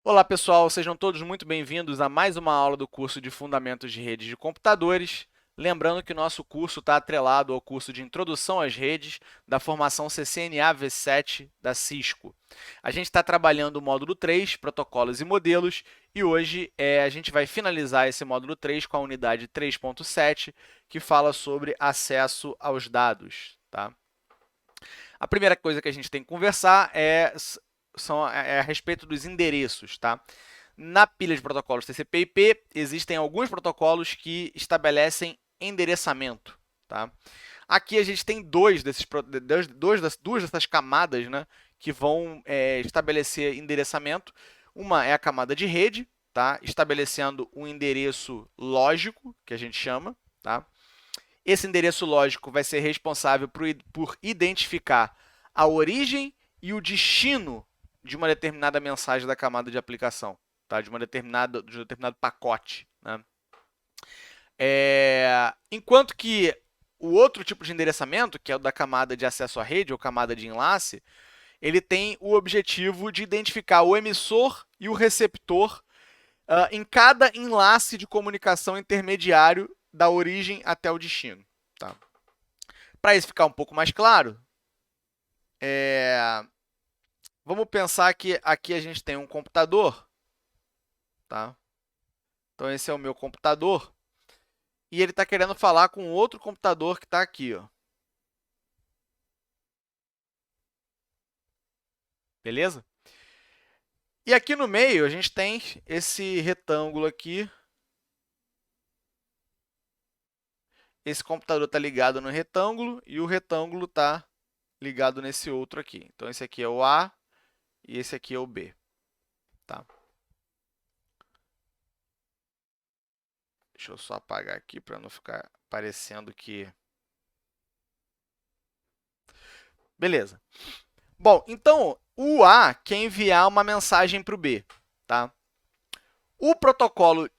Olá pessoal, sejam todos muito bem-vindos a mais uma aula do curso de Fundamentos de Redes de Computadores. Lembrando que o nosso curso está atrelado ao curso de Introdução às Redes da formação CCNA V7 da Cisco. A gente está trabalhando o módulo 3, Protocolos e Modelos, e hoje a gente vai finalizar esse módulo 3 com a unidade 3.7, que fala sobre acesso aos dados. Tá? A primeira coisa que a gente tem que conversar é a respeito dos endereços. Tá? Na pilha de protocolos TCP/IP, existem alguns protocolos que estabelecem endereçamento. Tá? Aqui a gente tem duas dessas camadas, né, que vão estabelecer endereçamento. Uma é a camada de rede, tá, estabelecendo um endereço lógico, que a gente chama. Tá? Esse endereço lógico vai ser responsável por identificar a origem e o destino de uma determinada mensagem da camada de aplicação, tá? de um determinado pacote. Né? Enquanto que o outro tipo de endereçamento, que é o da camada de acesso à rede, ou camada de enlace, ele tem o objetivo de identificar o emissor e o receptor em cada enlace de comunicação intermediário da origem até o destino. Tá? Para isso ficar um pouco mais claro, vamos pensar que aqui a gente tem um computador. Tá? Então, esse é o meu computador. E ele está querendo falar com outro computador que está aqui. Ó. Beleza? E aqui no meio, a gente tem esse retângulo aqui. Esse computador está ligado no retângulo e o retângulo está ligado nesse outro aqui. Então, esse aqui é o A e esse aqui é o B. Tá? Deixa eu só apagar aqui para não ficar parecendo que... Beleza. Bom, então, o A quer enviar uma mensagem para o B. Tá? O protocolo,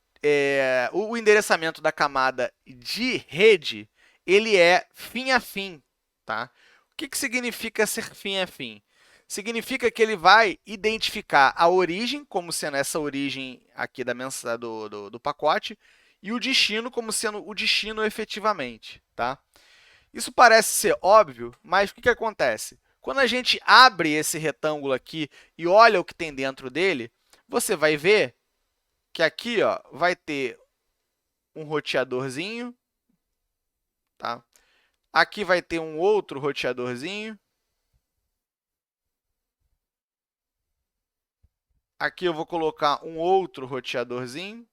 o endereçamento da camada de rede, ele é fim a fim. Tá? O que significa ser fim a fim? Significa que ele vai identificar a origem, como sendo essa origem aqui do pacote, e o destino como sendo o destino efetivamente. Tá? Isso parece ser óbvio, mas o que acontece? Quando a gente abre esse retângulo aqui e olha o que tem dentro dele, você vai ver que aqui vai ter um roteadorzinho. Tá? Aqui vai ter um outro roteadorzinho. Aqui eu vou colocar um outro roteadorzinho.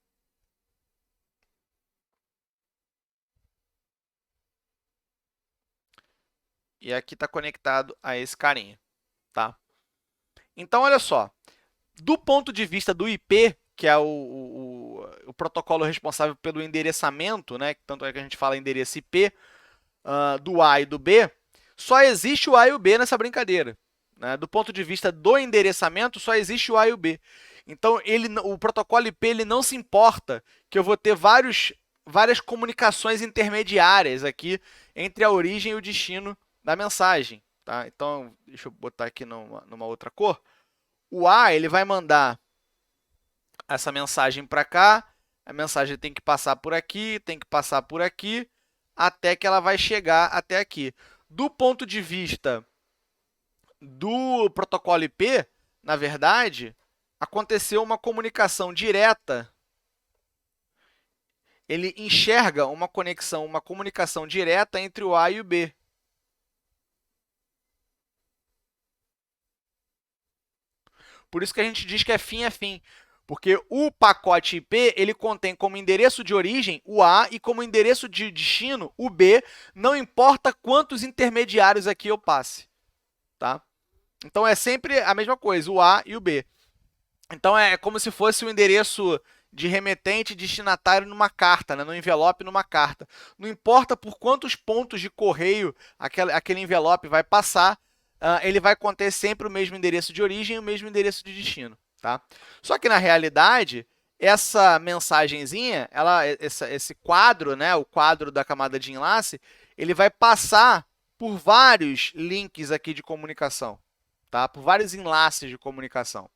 E aqui está conectado a esse carinha. Tá? Então, olha só. Do ponto de vista do IP, que é o protocolo responsável pelo endereçamento, né? Tanto é que a gente fala endereço IP, do A e do B, só existe o A e o B nessa brincadeira. Né? Do ponto de vista do endereçamento, só existe o A e o B. Então, o protocolo IP ele não se importa que eu vou ter várias comunicações intermediárias aqui entre a origem e o destino da mensagem. Tá? Então, deixa eu botar aqui numa outra cor. O A ele vai mandar essa mensagem para cá, a mensagem tem que passar por aqui, até que ela vai chegar até aqui. Do ponto de vista do protocolo IP, na verdade, aconteceu uma comunicação direta. Ele enxerga uma comunicação direta entre o A e o B. Por isso que a gente diz que é fim a fim. Porque o pacote IP ele contém como endereço de origem o A e como endereço de destino o B, não importa quantos intermediários aqui eu passe. Tá? Então, é sempre a mesma coisa, o A e o B. Então, é como se fosse o endereço de remetente e destinatário numa carta, né? No envelope numa carta. Não importa por quantos pontos de correio aquele envelope vai passar, ele vai conter sempre o mesmo endereço de origem e o mesmo endereço de destino. Tá? Só que, na realidade, essa mensagenzinha, esse quadro, né, o quadro da camada de enlace, ele vai passar por vários links aqui de comunicação, tá? Por vários enlaces de comunicação.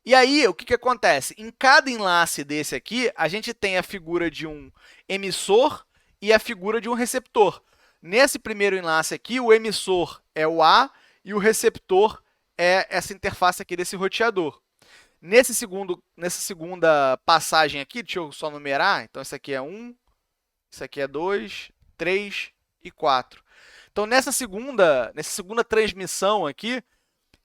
E aí, o que acontece? Em cada enlace desse aqui, a gente tem a figura de um emissor e a figura de um receptor. Nesse primeiro enlace aqui, o emissor é o A e o receptor é essa interface aqui desse roteador. Nessa segunda passagem aqui, deixa eu só numerar. Então, isso aqui é 1, isso aqui é 2, 3 e 4. Então, nessa segunda transmissão aqui,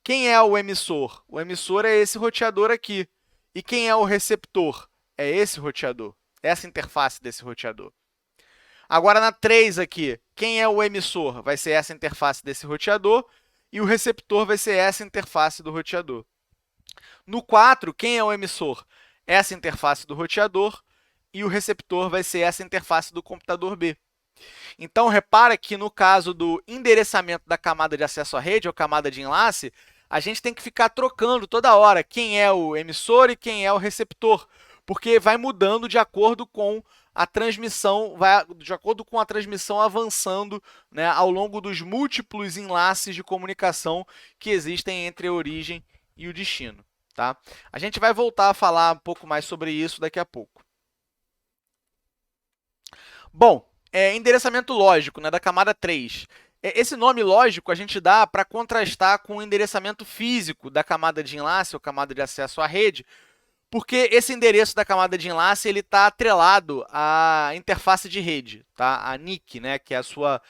quem é o emissor? O emissor é esse roteador aqui. E quem é o receptor? É esse roteador, essa interface desse roteador. Agora, na 3 aqui, quem é o emissor? Vai ser essa interface desse roteador e o receptor vai ser essa interface do roteador. No 4, quem é o emissor? Essa interface do roteador e o receptor vai ser essa interface do computador B. Então, repara que no caso do endereçamento da camada de acesso à rede ou camada de enlace, a gente tem que ficar trocando toda hora quem é o emissor e quem é o receptor, porque vai mudando de acordo com a transmissão, avançando, né, ao longo dos múltiplos enlaces de comunicação que existem entre a origem e o destino. Tá? A gente vai voltar a falar um pouco mais sobre isso daqui a pouco. Bom, endereçamento lógico, né, da camada 3. Esse nome lógico a gente dá para contrastar com o endereçamento físico da camada de enlace ou camada de acesso à rede, porque esse endereço da camada de enlace está atrelado à interface de rede, tá? A NIC, né, que é a sua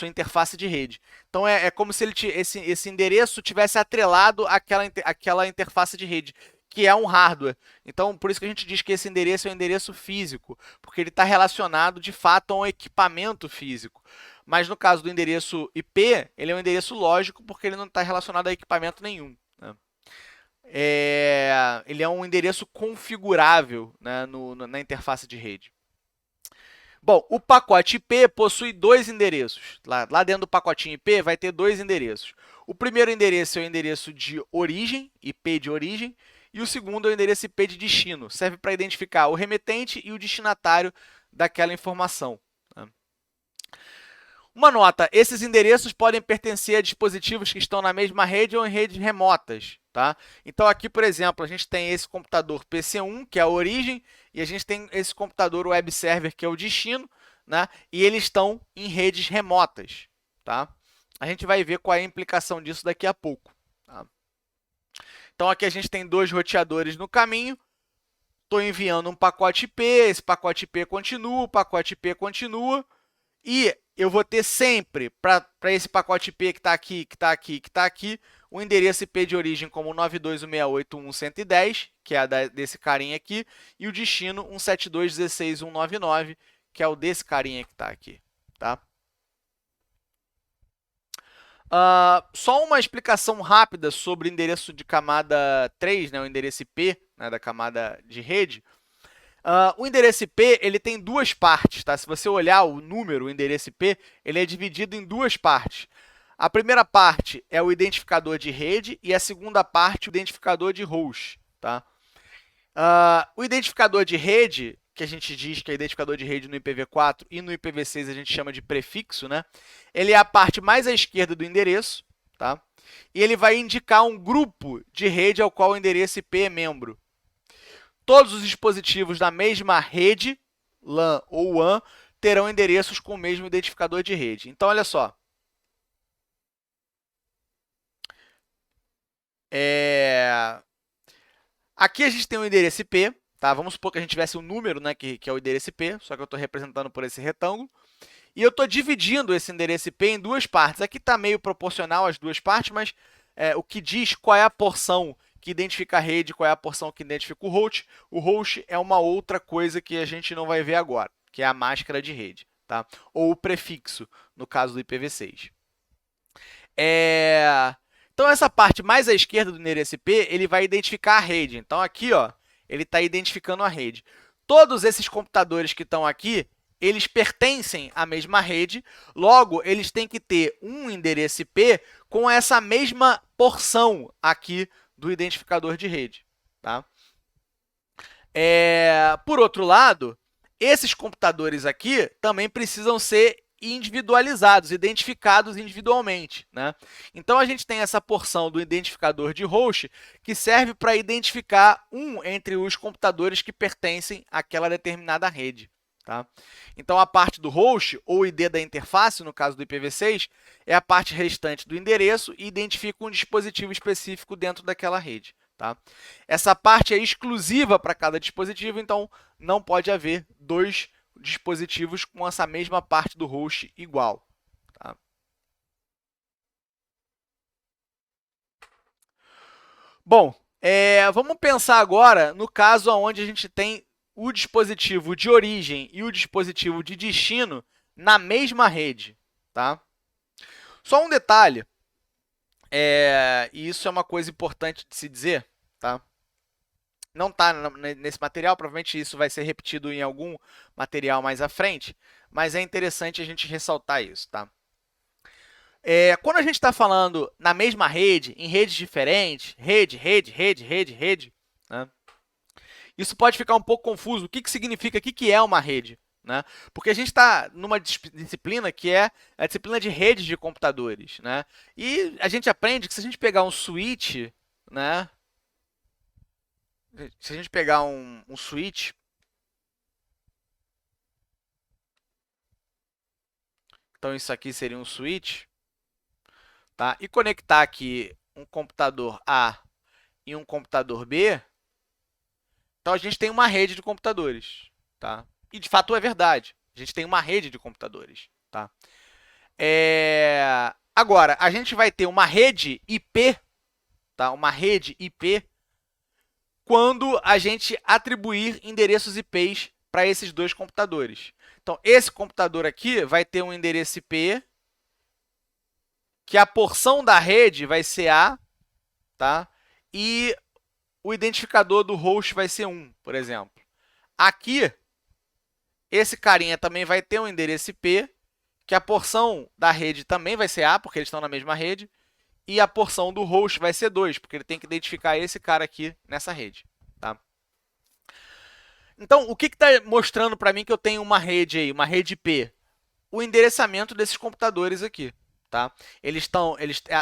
interface de rede. Então, é como se esse endereço tivesse atrelado àquela interface de rede, que é um hardware. Então, por isso que a gente diz que esse endereço é um endereço físico, porque ele está relacionado, de fato, a um equipamento físico. Mas, no caso do endereço IP, ele é um endereço lógico, porque ele não está relacionado a equipamento nenhum, né? Ele é um endereço configurável, né, na interface de rede. Bom, o pacote IP possui dois endereços. Lá dentro do pacotinho IP vai ter dois endereços. O primeiro endereço é o endereço de origem, IP de origem, e o segundo é o endereço IP de destino. Serve para identificar o remetente e o destinatário daquela informação. Uma nota, esses endereços podem pertencer a dispositivos que estão na mesma rede ou em redes remotas. Tá? Então, aqui, por exemplo, a gente tem esse computador PC1, que é a origem, e a gente tem esse computador web server, que é o destino, né? E eles estão em redes remotas. Tá? A gente vai ver qual é a implicação disso daqui a pouco. Tá? Então, aqui a gente tem dois roteadores no caminho. Estou enviando um pacote IP, esse pacote IP continua, o pacote IP continua, e eu vou ter sempre, para esse pacote IP que está aqui, que está aqui, que está aqui, o endereço IP de origem como 92.168.1.110, que é desse carinha aqui, e o destino 172.16.199, que é o desse carinha que está aqui. Tá? Só uma explicação rápida sobre o endereço de camada 3, né, o endereço IP, né, da camada de rede. O endereço IP ele tem duas partes. Tá? Se você olhar o número, o endereço IP, ele é dividido em duas partes. A primeira parte é o identificador de rede e a segunda parte, o identificador de host. Tá? O identificador de rede, que a gente diz que é identificador de rede no IPv4 e no IPv6 a gente chama de prefixo, né? Ele é a parte mais à esquerda do endereço, tá? E ele vai indicar um grupo de rede ao qual o endereço IP é membro. Todos os dispositivos da mesma rede, LAN ou WAN, terão endereços com o mesmo identificador de rede. Então, olha só. Aqui a gente tem o endereço IP. Tá? Vamos supor que a gente tivesse um número, né, que é o endereço IP, só que eu estou representando por esse retângulo. E eu estou dividindo esse endereço IP em duas partes. Aqui está meio proporcional as duas partes, mas o que diz qual é a porção que identifica a rede, qual é a porção que identifica o host. O host é uma outra coisa que a gente não vai ver agora, que é a máscara de rede, tá? Ou o prefixo, no caso do IPv6. Então, essa parte mais à esquerda do endereço IP, ele vai identificar a rede. Então, aqui, ó, ele está identificando a rede. Todos esses computadores que estão aqui, eles pertencem à mesma rede, logo, eles têm que ter um endereço IP com essa mesma porção aqui do identificador de rede. Tá? Por outro lado, esses computadores aqui também precisam ser individualizados, identificados individualmente, né? Então, a gente tem essa porção do identificador de host que serve para identificar um entre os computadores que pertencem àquela determinada rede. Tá? Então, a parte do host, ou ID da interface, no caso do IPv6, é a parte restante do endereço e identifica um dispositivo específico dentro daquela rede. Tá? Essa parte é exclusiva para cada dispositivo, então não pode haver dois dispositivos com essa mesma parte do host igual. Tá? Bom, vamos pensar agora no caso onde a gente tem o dispositivo de origem e o dispositivo de destino na mesma rede. Tá? Só um detalhe, e isso é uma coisa importante de se dizer, tá? Não está nesse material, provavelmente isso vai ser repetido em algum material mais à frente, mas é interessante a gente ressaltar isso. Tá? Quando a gente está falando na mesma rede, em redes diferentes, rede, né? Isso pode ficar um pouco confuso. O que significa, o que é uma rede? Né? Porque a gente está numa disciplina que é a disciplina de redes de computadores. Né? E a gente aprende que se a gente pegar um switch, né? Se a gente pegar um switch, então isso aqui seria um switch, tá? E conectar aqui um computador A e um computador B, então a gente tem uma rede de computadores. Tá? E, de fato, é verdade. A gente tem uma rede de computadores. Tá? Agora, a gente vai ter uma rede IP, tá? Uma rede IP, quando a gente atribuir endereços IPs para esses dois computadores. Então, esse computador aqui vai ter um endereço IP, que a porção da rede vai ser A, tá? E o identificador do host vai ser 1, por exemplo. Aqui, esse carinha também vai ter um endereço IP, que a porção da rede também vai ser A, porque eles estão na mesma rede, e a porção do host vai ser 2, porque ele tem que identificar esse cara aqui nessa rede. Tá? Então, o que está mostrando para mim que eu tenho uma rede aí, uma rede IP? O endereçamento desses computadores aqui. Tá?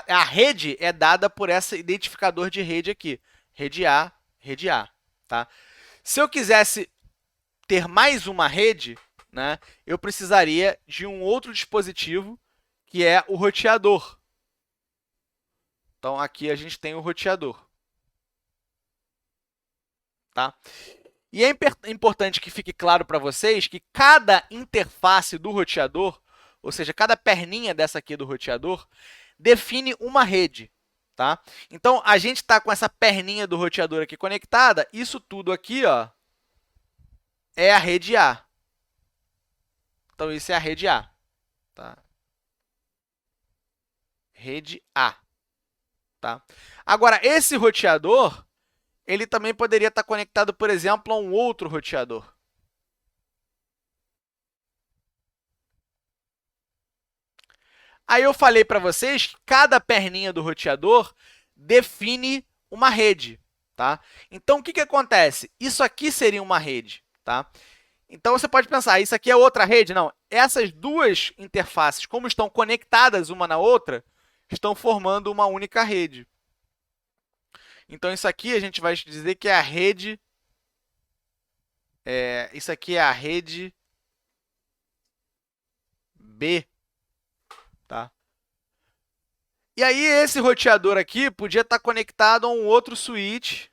A rede é dada por esse identificador de rede aqui, rede A, rede A. Tá? Se eu quisesse ter mais uma rede, né, eu precisaria de um outro dispositivo, que é o roteador. Então, aqui a gente tem o roteador. Tá? E é importante que fique claro para vocês que cada interface do roteador, ou seja, cada perninha dessa aqui do roteador, define uma rede. Tá? Então, a gente está com essa perninha do roteador aqui conectada, isso tudo aqui, ó, é a rede A. Então, isso é a rede A. Tá? Rede A. Tá? Agora, esse roteador, ele também poderia estar conectado, por exemplo, a um outro roteador. Aí eu falei para vocês que cada perninha do roteador define uma rede. Tá? Então, o que acontece? Isso aqui seria uma rede. Tá? Então, você pode pensar, isso aqui é outra rede? Não, essas duas interfaces, como estão conectadas uma na outra, estão formando uma única rede. Então, isso aqui a gente vai dizer que é a rede... isso aqui é a rede B. Tá? E aí, esse roteador aqui podia estar conectado a um outro switch.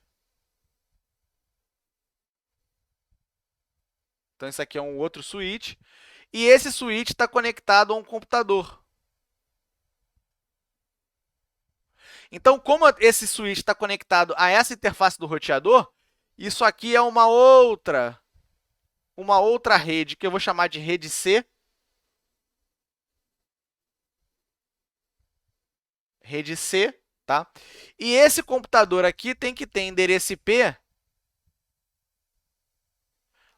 Então, isso aqui é um outro switch. E esse switch está conectado a um computador. Então, como esse switch está conectado a essa interface do roteador, isso aqui é uma outra rede, que eu vou chamar de rede C. Rede C, tá? E esse computador aqui tem que ter endereço IP,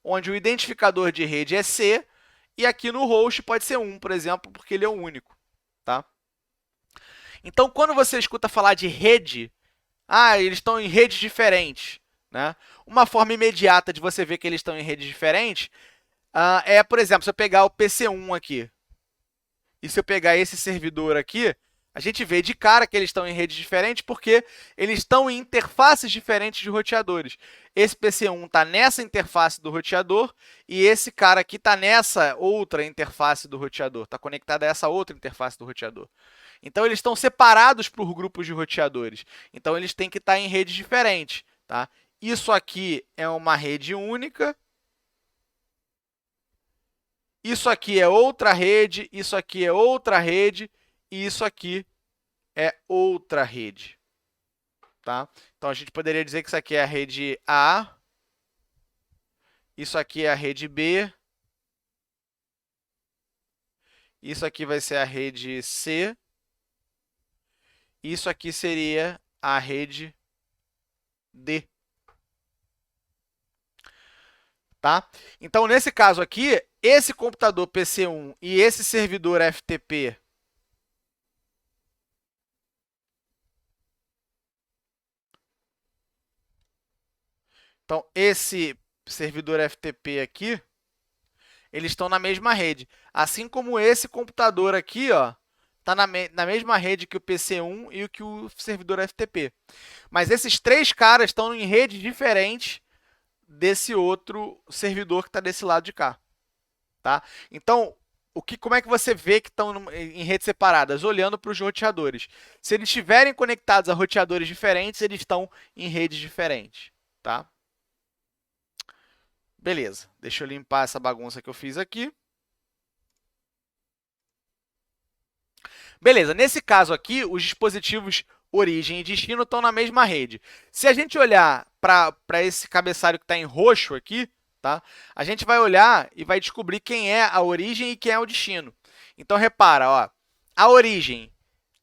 onde o identificador de rede é C, e aqui no host pode ser 1, por exemplo, porque ele é o único. Tá? Então, quando você escuta falar de rede, eles estão em redes diferentes. Né? Uma forma imediata de você ver que eles estão em redes diferentes por exemplo, se eu pegar o PC1 aqui. e se eu pegar esse servidor aqui, a gente vê de cara que eles estão em redes diferentes porque eles estão em interfaces diferentes de roteadores. Esse PC1 está nessa interface do roteador e esse cara aqui está nessa outra interface do roteador, está conectado a essa outra interface do roteador. Então, eles estão separados por grupos de roteadores. Então, eles têm que estar em redes diferentes. Tá? Isso aqui é uma rede única. Isso aqui é outra rede, isso aqui é outra rede, e isso aqui é outra rede. Tá? Então, a gente poderia dizer que isso aqui é a rede A, isso aqui é a rede B, isso aqui vai ser a rede C, isso aqui seria a rede D. Tá? Então, nesse caso aqui, esse computador PC1 e esse servidor FTP então, esse servidor FTP aqui, eles estão na mesma rede. Assim como esse computador aqui, ó, está na mesma rede que o PC1 e que o servidor FTP. Mas esses três caras estão em redes diferentes desse outro servidor que está desse lado de cá. Tá? Então, como é que você vê que estão em redes separadas? Olhando para os roteadores. Se eles estiverem conectados a roteadores diferentes, eles estão em redes diferentes. Tá? Beleza, deixa eu limpar essa bagunça que eu fiz aqui. Beleza, nesse caso aqui, os dispositivos origem e destino estão na mesma rede. Se a gente olhar para esse cabeçalho que está em roxo aqui, tá? A gente vai olhar e vai descobrir quem é a origem e quem é o destino. Então, repara, ó, a origem,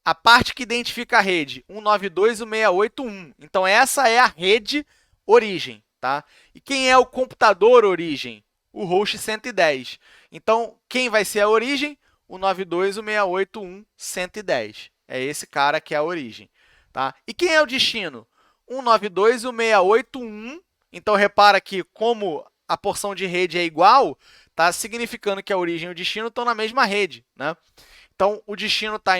a parte que identifica a rede, 192.168.1. Então, essa é a rede origem. Tá? E quem é o computador origem? O host 110. Então, quem vai ser a origem? O 92.168.1.110. É esse cara que é a origem. Tá? E quem é o destino? 192.168.1. Então, repara que como a porção de rede é igual, tá significando que a origem e o destino estão na mesma rede. Né? Então, o destino está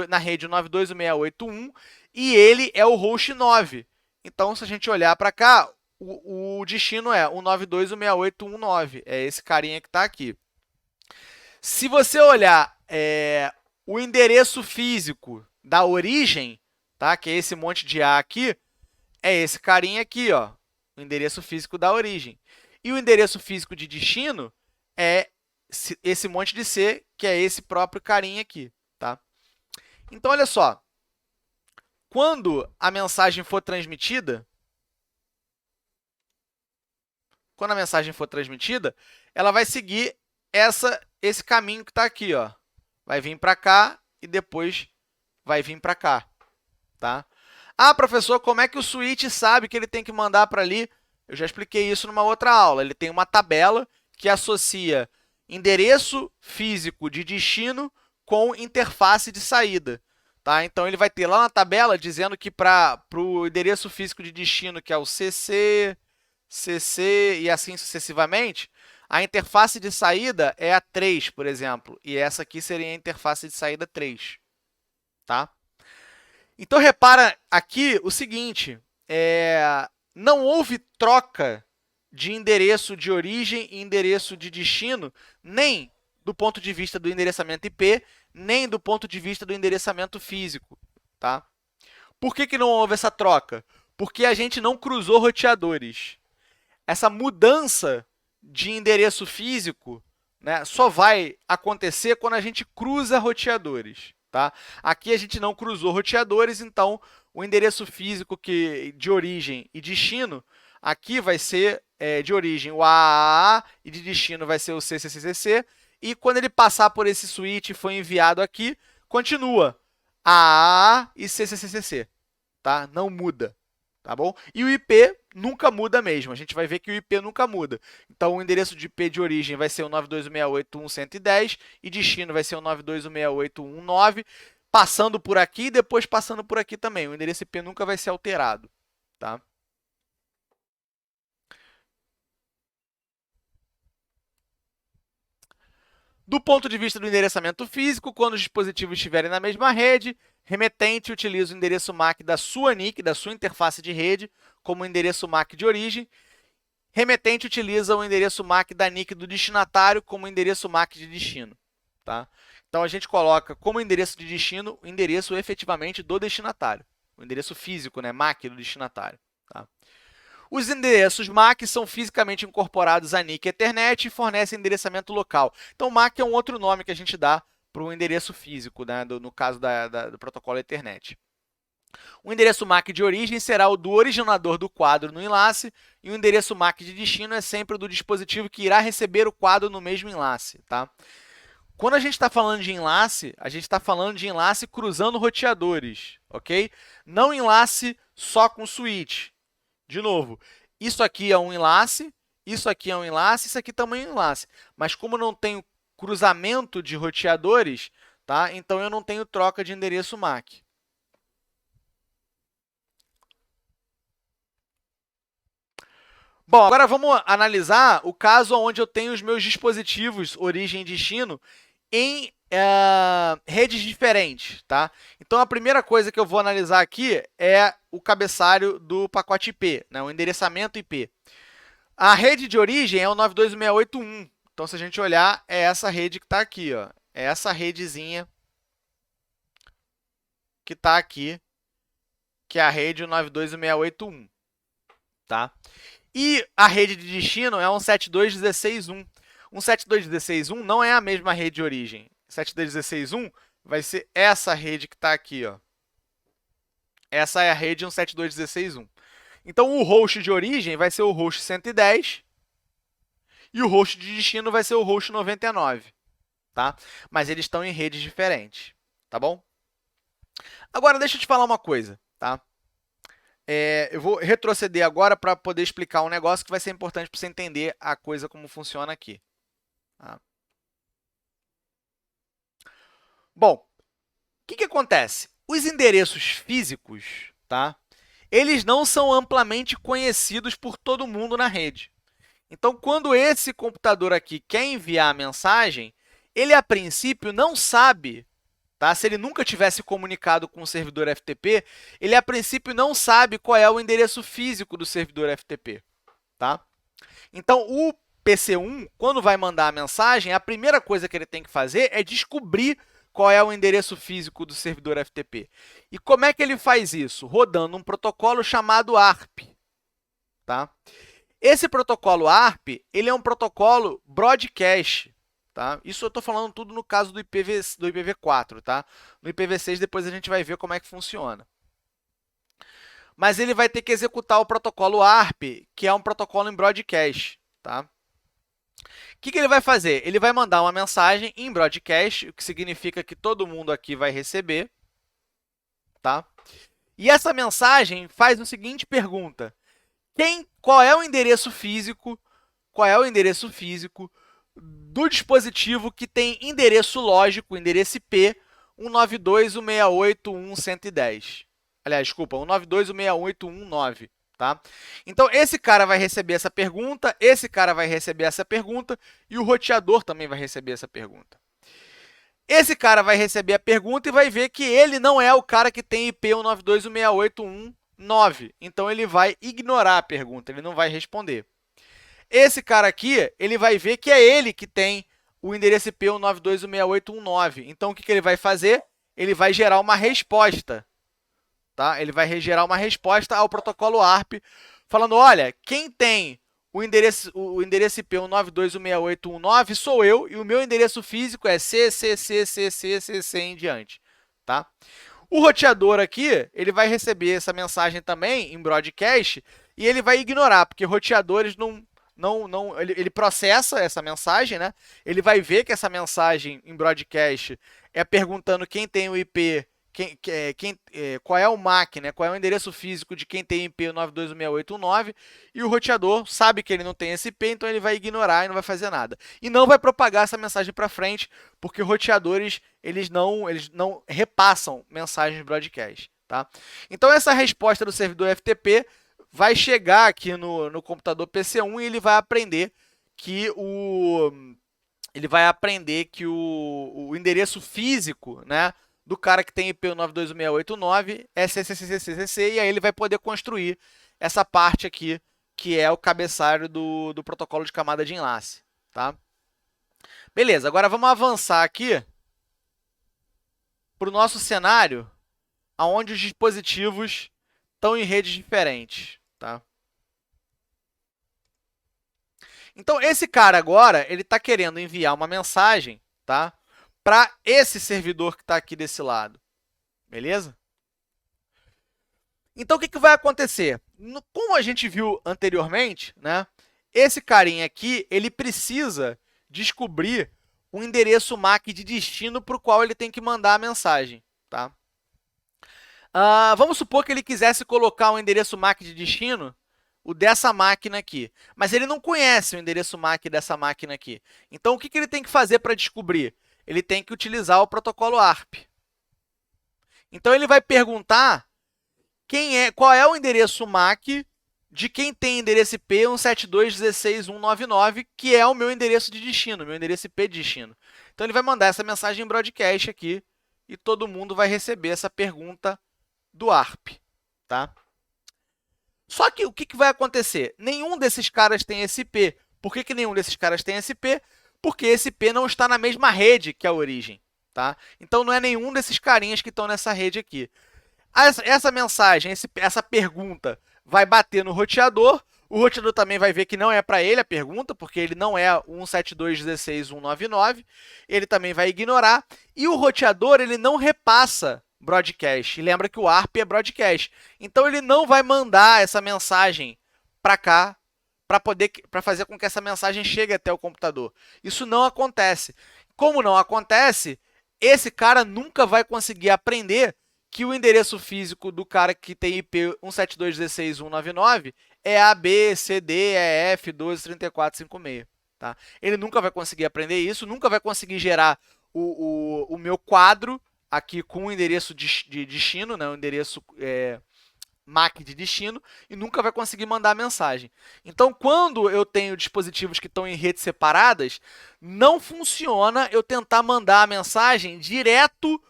na rede 92.168.1 e ele é o host 9. Então, se a gente olhar para cá, o destino é 192.168.1.9. É esse carinha que está aqui. Se você olhar o endereço físico da origem, tá? Que é esse monte de A aqui, é esse carinha aqui, ó, o endereço físico da origem. E o endereço físico de destino é esse monte de C, que é esse próprio carinha aqui. Tá? Então, olha só. Quando a mensagem for transmitida, ela vai seguir esse caminho que está aqui. Ó. Vai vir para cá e depois vai vir para cá. Tá? Ah, professor, como é que o switch sabe que ele tem que mandar para ali? Eu já expliquei isso numa outra aula. Ele tem uma tabela que associa endereço físico de destino com interface de saída. Tá? Então, ele vai ter lá na tabela dizendo que para o endereço físico de destino, que é o CC, CC e assim sucessivamente, a interface de saída é a 3, por exemplo, e essa aqui seria a interface de saída 3. Tá? Então, repara aqui o seguinte, não houve troca de endereço de origem e endereço de destino, nem do ponto de vista do endereçamento IP, nem do ponto de vista do endereçamento físico. Tá? Por que não houve essa troca? Porque a gente não cruzou roteadores. Essa mudança de endereço físico, né, só vai acontecer quando a gente cruza roteadores. Tá? Aqui a gente não cruzou roteadores, então o endereço físico de origem e destino aqui vai ser de origem o AAA e de destino vai ser o CCCC. E quando ele passar por esse switch e foi enviado aqui, continua AAA e CCCC. Tá? Não muda. Tá bom? E o IP nunca muda mesmo. A gente vai ver que o IP nunca muda. Então, o endereço de IP de origem vai ser o 92.168.1.110 e destino vai ser o 92.168.1.9, passando por aqui e depois passando por aqui também. O endereço IP nunca vai ser alterado. Tá? Do ponto de vista do endereçamento físico, quando os dispositivos estiverem na mesma rede, remetente utiliza o endereço MAC da sua NIC, da sua interface de rede, como endereço MAC de origem. Remetente utiliza o endereço MAC da NIC do destinatário como endereço MAC de destino. Tá? Então, a gente coloca como endereço de destino o endereço efetivamente do destinatário, o endereço físico, né, MAC do destinatário. Tá? Os endereços MAC são fisicamente incorporados à NIC Ethernet e fornecem endereçamento local. Então, MAC é um outro nome que a gente dá para o endereço físico, né, no caso do protocolo Ethernet. O endereço MAC de origem será o do originador do quadro no enlace, e o endereço MAC de destino é sempre o do dispositivo que irá receber o quadro no mesmo enlace. Tá? Quando a gente está falando de enlace, a gente está falando de enlace cruzando roteadores, ok? Não enlace só com switch. De novo, isso aqui é um enlace, isso aqui é um enlace, isso aqui também é um enlace. Mas como não tenho cruzamento de roteadores, tá? Então eu não tenho troca de endereço MAC. Bom, agora vamos analisar o caso onde eu tenho os meus dispositivos origem e destino em redes diferentes. Tá? Então, a primeira coisa que eu vou analisar aqui é o cabeçalho do pacote IP, né? O endereçamento IP. A rede de origem é o 92.168.1. Então, se a gente olhar, é essa rede que está aqui. Ó. É essa redezinha que está aqui, que é a rede 92.168.1. Tá? E a rede de destino é um 72.16.1. Um 72.16.1 não é a mesma rede de origem. 72.16.1 vai ser essa rede que está aqui. Ó. Essa é a rede 172.16.1. Então, o host de origem vai ser o host 110 e o host de destino vai ser o host 99. Tá? Mas eles estão em redes diferentes. Tá bom? Agora, deixa eu te falar uma coisa. Tá? Eu vou retroceder agora para poder explicar um negócio que vai ser importante para você entender a coisa como funciona aqui. Tá? Bom, o que acontece? Os endereços físicos, tá? Eles não são amplamente conhecidos por todo mundo na rede. Então, quando esse computador aqui quer enviar a mensagem, ele, a princípio, não sabe. Tá? Se ele nunca tivesse comunicado com o servidor FTP, ele, a princípio, não sabe qual é o endereço físico do servidor FTP. Tá? Então, o PC1, quando vai mandar a mensagem, a primeira coisa que ele tem que fazer é descobrir qual é o endereço físico do servidor FTP. E como é que ele faz isso? Rodando um protocolo chamado ARP. Tá? Esse protocolo ARP ele é um protocolo broadcast. Tá? Isso eu estou falando tudo no caso do IPv4. Tá? No IPv6, depois a gente vai ver como é que funciona. Mas ele vai ter que executar o protocolo ARP, que é um protocolo em broadcast. Tá? O que ele vai fazer? Ele vai mandar uma mensagem em broadcast, o que significa que todo mundo aqui vai receber. Tá? E essa mensagem faz a seguinte pergunta. Qual é o endereço físico? Qual é o endereço físico do dispositivo que tem endereço lógico, endereço IP 192.168.1.110? Aliás, desculpa, 192.168.1.9. Tá? Então, esse cara vai receber essa pergunta, esse cara vai receber essa pergunta e o roteador também vai receber essa pergunta. Esse cara vai receber a pergunta e vai ver que ele não é o cara que tem IP 192.168.1.9. Então, ele vai ignorar a pergunta, ele não vai responder. Esse cara aqui, ele vai ver que é ele que tem o endereço IP 192.168.1.9. Então, o que ele vai fazer? Ele vai gerar uma resposta. Tá? Ele vai gerar uma resposta ao protocolo ARP, falando, olha, quem tem o endereço IP 192.168.1.9 sou eu, e o meu endereço físico é CCCCCCC em diante. Tá? O roteador aqui, ele vai receber essa mensagem também em broadcast, e ele vai ignorar, porque roteadores ele processa essa mensagem, né? Ele vai ver que essa mensagem em broadcast é perguntando quem tem o IP, qual é o MAC, né? Qual é o endereço físico de quem tem IP 192.168.1.9, e o roteador sabe que ele não tem esse IP, então ele vai ignorar e não vai fazer nada. E não vai propagar essa mensagem para frente, porque roteadores eles não repassam mensagens broadcast. Tá? Então, essa resposta do servidor FTP vai chegar aqui no computador PC1 e ele vai aprender que ele vai aprender que o endereço físico, né, do cara que tem IP 92.168.9 é CCCCCC, e aí ele vai poder construir essa parte aqui, que é o cabeçalho do protocolo de camada de enlace. Tá? Beleza, agora vamos avançar aqui para o nosso cenário, onde os dispositivos estão em redes diferentes. Tá? Então, esse cara agora, ele está querendo enviar uma mensagem, tá, para esse servidor que está aqui desse lado. Beleza? Então, o que vai acontecer? Como a gente viu anteriormente, né, esse carinha aqui, ele precisa descobrir o endereço MAC de destino para o qual ele tem que mandar a mensagem. Tá? Vamos supor que ele quisesse colocar um endereço MAC de destino, o dessa máquina aqui, mas ele não conhece o endereço MAC dessa máquina aqui. Então, o que ele tem que fazer para descobrir? Ele tem que utilizar o protocolo ARP. Então, ele vai perguntar qual é o endereço MAC de quem tem endereço IP 172.16.199, que é o meu endereço de destino, meu endereço IP de destino. Então, ele vai mandar essa mensagem em broadcast aqui e todo mundo vai receber essa pergunta do ARP. Tá? Só que o que vai acontecer? Nenhum desses caras tem esse IP. Por que nenhum desses caras tem esse IP? Porque esse IP não está na mesma rede que a origem. Tá? Então, não é nenhum desses carinhas que estão nessa rede aqui. Essa mensagem, essa pergunta, vai bater no roteador. O roteador também vai ver que não é para ele a pergunta, porque ele não é 172.16.199. Ele também vai ignorar. E o roteador ele não repassa broadcast. E lembra que o ARP é broadcast. Então, ele não vai mandar essa mensagem para cá para fazer com que essa mensagem chegue até o computador. Isso não acontece. Como não acontece, esse cara nunca vai conseguir aprender que o endereço físico do cara que tem IP 172.16.199 é ABCDEF123456. Tá? Ele nunca vai conseguir aprender isso, nunca vai conseguir gerar o meu quadro aqui com o endereço de destino, né? O endereço MAC de destino, e nunca vai conseguir mandar a mensagem. Então, quando eu tenho dispositivos que estão em redes separadas, não funciona eu tentar mandar a mensagem direto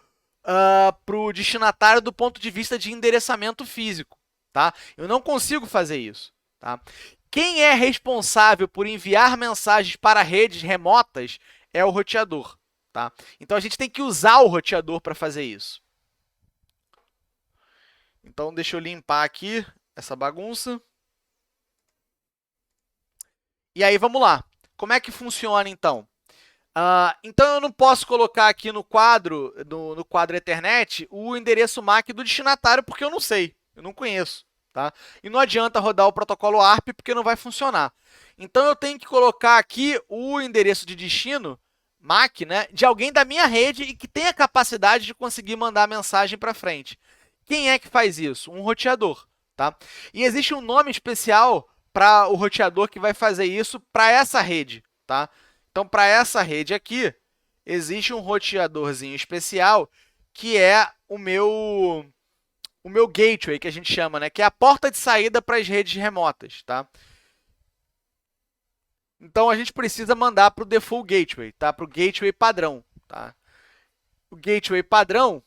para o destinatário do ponto de vista de endereçamento físico. Tá? Eu não consigo fazer isso. Tá? Quem é responsável por enviar mensagens para redes remotas é o roteador. Tá? Então, a gente tem que usar o roteador para fazer isso. Então, deixa eu limpar aqui essa bagunça. E aí, vamos lá. Como é que funciona, então? Então, eu não posso colocar aqui no quadro Ethernet o endereço MAC do destinatário, porque eu não sei, eu não conheço. Tá? E não adianta rodar o protocolo ARP, porque não vai funcionar. Então, eu tenho que colocar aqui o endereço de destino, MAC, né, de alguém da minha rede e que tenha capacidade de conseguir mandar a mensagem para frente. Quem é que faz isso? Um roteador. Tá? E existe um nome especial para o roteador que vai fazer isso para essa rede. Tá? Então, para essa rede aqui, existe um roteadorzinho especial que é o meu gateway, que a gente chama, né? Que é a porta de saída para as redes remotas. Tá? Então, a gente precisa mandar para o default gateway, tá? Para o gateway padrão. Tá? O gateway padrão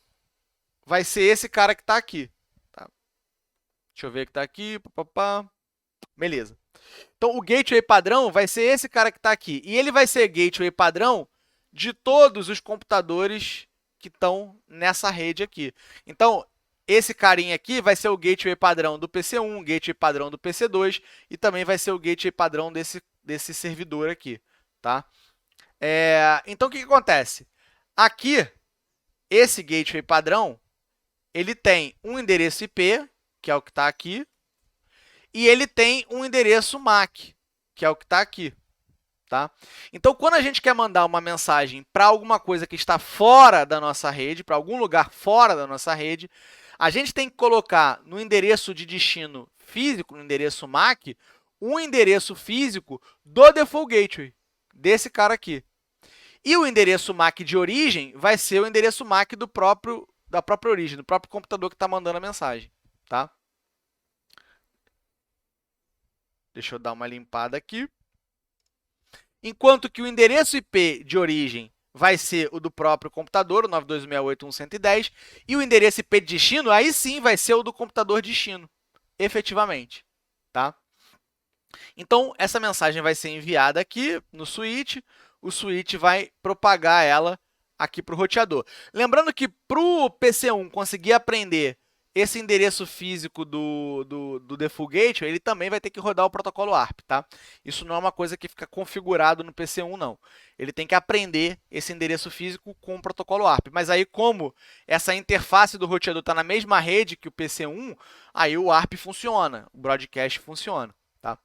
vai ser esse cara que está aqui. Tá? Deixa eu ver que está aqui. Beleza. Então, o gateway padrão vai ser esse cara que está aqui. E ele vai ser gateway padrão de todos os computadores que estão nessa rede aqui. Então, esse carinha aqui vai ser o gateway padrão do PC1, gateway padrão do PC2 e também vai ser o gateway padrão desse servidor aqui. Tá? Então, o que acontece? Aqui, esse gateway padrão, ele tem um endereço IP, que é o que está aqui, e ele tem um endereço MAC, que é o que está aqui. Tá? Então, quando a gente quer mandar uma mensagem para alguma coisa que está fora da nossa rede, para algum lugar fora da nossa rede, a gente tem que colocar no endereço de destino físico, no endereço MAC, um endereço físico do default gateway, desse cara aqui. E o endereço MAC de origem vai ser o endereço MAC da própria origem, do próprio computador que está mandando a mensagem. Tá? Deixa eu dar uma limpada aqui. enquanto que o endereço IP de origem vai ser o do próprio computador, o 92.168.1.110, e o endereço IP de destino, aí sim, vai ser o do computador destino, efetivamente, tá? Então, essa mensagem vai ser enviada aqui no switch, o switch vai propagar ela aqui para o roteador. Lembrando que para o PC1 conseguir aprender esse endereço físico do Default Gateway, ele também vai ter que rodar o protocolo ARP, tá? Isso não é uma coisa que fica configurado no PC1, não. Ele tem que aprender esse endereço físico com o protocolo ARP. Mas aí, como essa interface do roteador está na mesma rede que o PC1, aí o ARP funciona, o broadcast funciona, tá?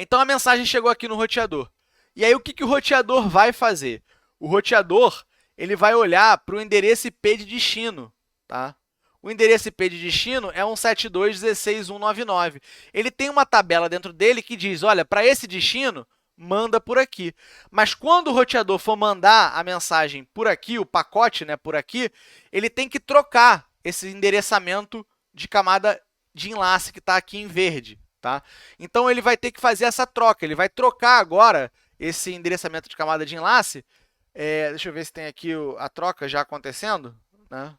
Então, a mensagem chegou aqui no roteador. E aí, o que o roteador vai fazer? O roteador ele vai olhar para o endereço IP de destino, tá? O endereço IP de destino é 172.16.199. Ele tem uma tabela dentro dele que diz, olha, para esse destino, manda por aqui. Mas quando o roteador for mandar a mensagem por aqui, o pacote, né, por aqui, ele tem que trocar esse endereçamento de camada de enlace que está aqui em verde, tá? Então, ele vai ter que fazer essa troca. Ele vai trocar agora esse endereçamento de camada de enlace. Deixa eu ver se tem aqui a troca já acontecendo, né?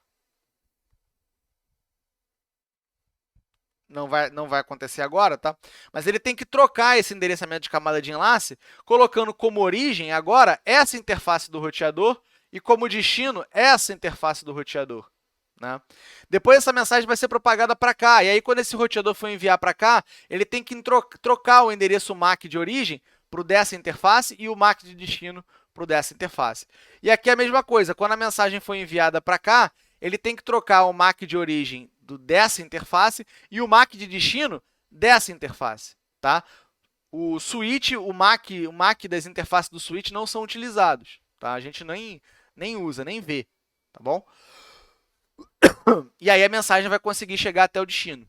Não vai acontecer agora, tá? Mas ele tem que trocar esse endereçamento de camada de enlace, colocando como origem agora essa interface do roteador e como destino essa interface do roteador, né? Depois essa mensagem vai ser propagada para cá, e aí quando esse roteador for enviar para cá, ele tem que trocar o endereço MAC de origem para o dessa interface e o MAC de destino para o dessa interface. E aqui é a mesma coisa, quando a mensagem for enviada para cá, ele tem que trocar o MAC de origem dessa interface e o MAC de destino dessa interface, tá? O switch, o MAC das interfaces do switch não são utilizados, tá? A gente nem usa, nem vê, tá bom? E aí a mensagem vai conseguir chegar até o destino,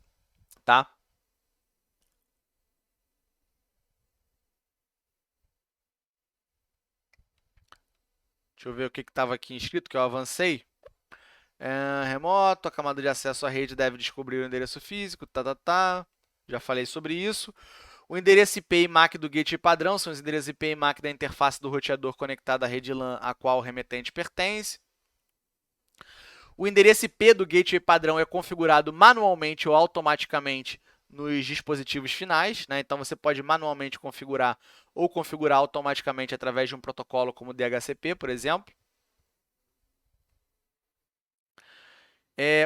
tá? Deixa eu ver o que estava aqui escrito, que eu avancei. Remoto, a camada de acesso à rede deve descobrir o endereço físico, Já falei sobre isso. O endereço IP e MAC do gateway padrão são os endereços IP e MAC da interface do roteador conectado à rede LAN a qual o remetente pertence. O endereço IP do gateway padrão é configurado manualmente ou automaticamente nos dispositivos finais, né? Então, você pode manualmente configurar ou configurar automaticamente através de um protocolo como o DHCP, por exemplo.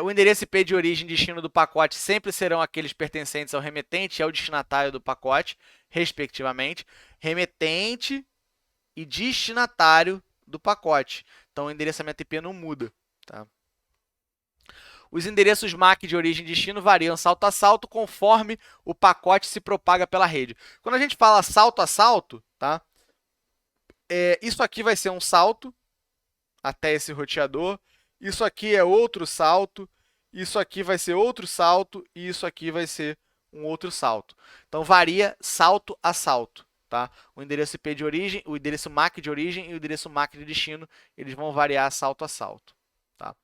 O endereço IP de origem e destino do pacote sempre serão aqueles pertencentes ao remetente e ao destinatário do pacote, respectivamente. Remetente e destinatário do pacote. Então, o endereçamento IP não muda, tá? Os endereços MAC de origem e destino variam salto a salto conforme o pacote se propaga pela rede. Quando a gente fala salto a salto, tá? Isso aqui vai ser um salto até esse roteador. Isso aqui é outro salto, isso aqui vai ser outro salto e isso aqui vai ser um outro salto. Então, varia salto a salto, tá? O endereço IP de origem, o endereço MAC de origem e o endereço MAC de destino, eles vão variar salto a salto, tá?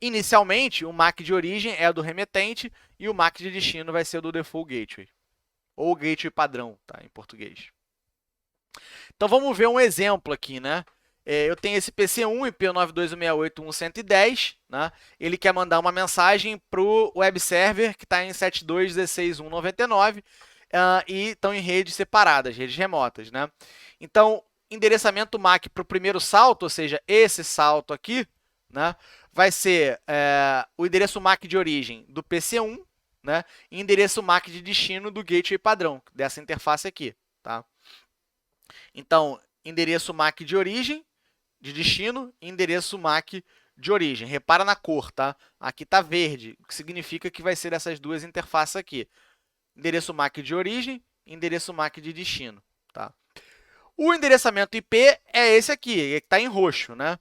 Inicialmente, o MAC de origem é o do remetente e o MAC de destino vai ser o do Default Gateway, ou Gateway padrão, tá? Em português. Então, vamos ver um exemplo aqui, né? Eu tenho esse PC1, IP 92.168.1.110, né? Ele quer mandar uma mensagem para o web server que está em 72.16.1.99 e estão em redes separadas, redes remotas, né? Então, endereçamento MAC para o primeiro salto, ou seja, esse salto aqui, né? Vai ser o endereço MAC de origem do PC1, né? E endereço MAC de destino do gateway padrão, dessa interface aqui, tá? Então, endereço MAC de origem, de destino, e endereço MAC de origem. Repara na cor, tá? Aqui está verde, o que significa que vai ser essas duas interfaces aqui. Endereço MAC de origem, endereço MAC de destino, tá? O endereçamento IP é esse aqui, que está em roxo, né?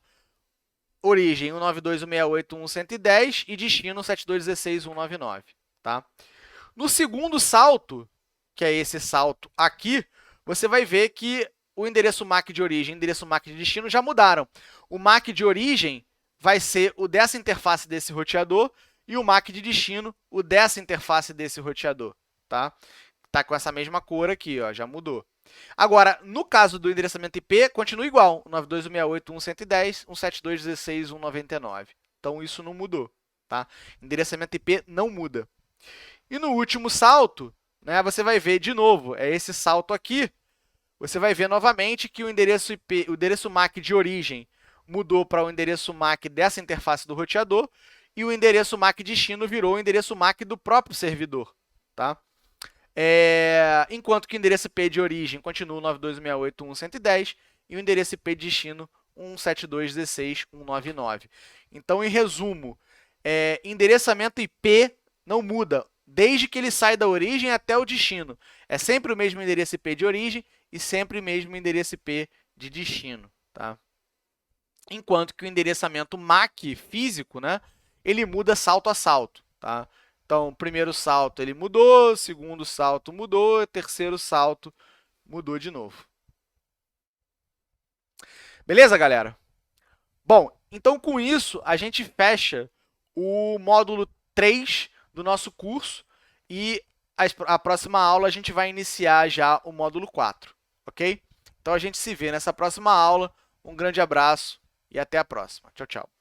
Origem 192.168.1.110 e destino 72.16.1.99, tá? No segundo salto, que é esse salto aqui, você vai ver que o endereço MAC de origem e o endereço MAC de destino já mudaram. O MAC de origem vai ser o dessa interface desse roteador e o MAC de destino o dessa interface desse roteador, tá? está com essa mesma cor aqui, ó, já mudou. Agora, no caso do endereçamento IP, continua igual, 92.168.1.110, 172.16, 199. Então, isso não mudou, tá? Endereçamento IP não muda. E no último salto, né, você vai ver de novo, é esse salto aqui, você vai ver novamente que o endereço IP, o endereço MAC de origem mudou para o endereço MAC dessa interface do roteador e o endereço MAC destino virou o endereço MAC do próprio servidor, tá? Enquanto que o endereço IP de origem continua 92.168.1.110 e o endereço IP de destino 172.16.199. Então, em resumo, endereçamento IP não muda, desde que ele sai da origem até o destino. É sempre o mesmo endereço IP de origem e sempre o mesmo endereço IP de destino, tá? Enquanto que o endereçamento MAC físico, né, ele muda salto a salto, tá? Então, o primeiro salto ele mudou, o segundo salto mudou, o terceiro salto mudou de novo. Beleza, galera? Bom, então com isso a gente fecha o módulo 3 do nosso curso e a próxima aula a gente vai iniciar já o módulo 4, ok? Então a gente se vê nessa próxima aula. Um grande abraço e até a próxima. Tchau, tchau.